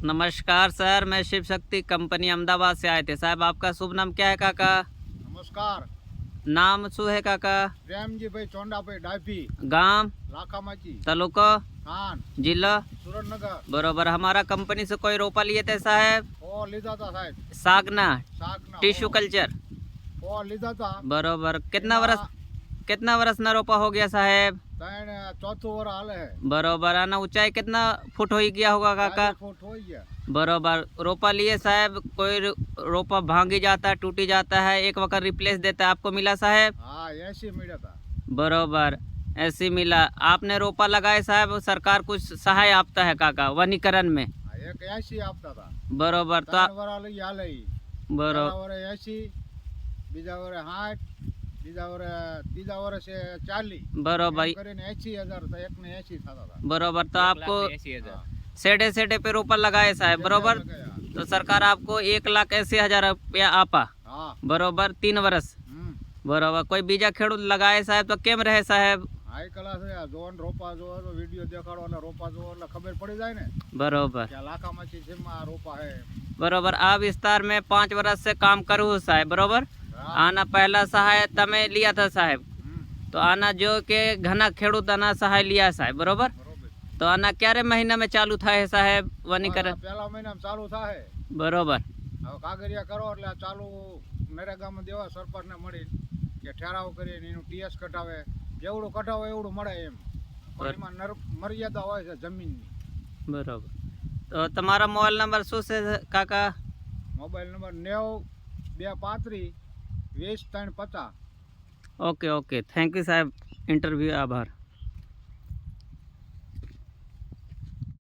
नमस्कार सर, मैं शिव शक्ति कंपनी अहमदाबाद से आए थे। साहब आपका शुभ नाम क्या है काका? नमस्कार। नाम शू है काका? प्रेमजी भाई चोंडा भाई डायपी गांव लाखामाची तालुका थान जिला सुरेंद्रनगर बरोबर। हमारा कंपनी से कोई रोपा लिए थे साहब? ओ लीधा था साहब सागना सागना टिश्यू कल्चर ओ लीधा था बरोबर। कितना वर्ष ना रोपा हो गया साहब? तैन चौथो वर हाल है बरोबर। आना ऊंचाई कितना फुट हो गया होगा काका? 40 फुट हो गया बरोबर। रोपा लिए साहब, कोई रोपा भांगी जाता है, टूटी जाता है, एक वक्त रिप्लेस देता है, आपको मिला साहब? हाँ ऐसी मिला था बरोबर, ऐसी मिला। आपने रोपा लगाए साहब, सरकार कुछ सहाय आपता है काका वनीकरण में? हाँ, एक ऐसी आपता था बरोबर। तो तैन वर हाल हाल ही बरोबर वर ऐसी बीजा वर 60 बीजा वर तीजा वर से 40 बरोबर કરીને 80,000 था एक ने 80 था बरोबर। तो आपको सेडे सेडे पे रोपा लगाए साहब बरोबर। तो सरकार आपको 1,80,000 रुपया आपा हाँ बरोबर 3 वर्ष बरोबर। कोई बीजा खेडूत लगाए साहब तो केम रहे साहब? हाई क्लास है जोन रोपा जो तो वीडियो देखाड़ो એટલે રોપા જો એટલે ખબર પડી જાય ને बरोबर કે લાખામાંથી સીમમાં રોપા है बरोबर। આ વિસ્તાર में 5 वर्ष से काम करूँ साहब बरोबर। आना पहला सहाय तमे लिया था साहब, तो आना जो के घना खेडूत आना सहाय लिया साहब बरोबर। બરોબર तो आना क्यारे महीना में चालू था है साहब वनीकरण? પહેલા મહિનામાં ચાલુ થાય बरोबर હવે કાગરિયા કરો એટલે ચાલુ નરેગામાં દેવા સરપંચને મળી કે ઠેરાવ કરીને એનું ટીએસ કઢાવે જેવડું કઢાવે એવડું મળે એમ પણ એમાં મર્યાદા હોય છે જમીનની बरोबर। तो તમારા મોબાઈલ નંબર શું છે કાકા? Mobile number 90 235 20 350 okay okay, thank you साहब, इंटरव्यू आभार।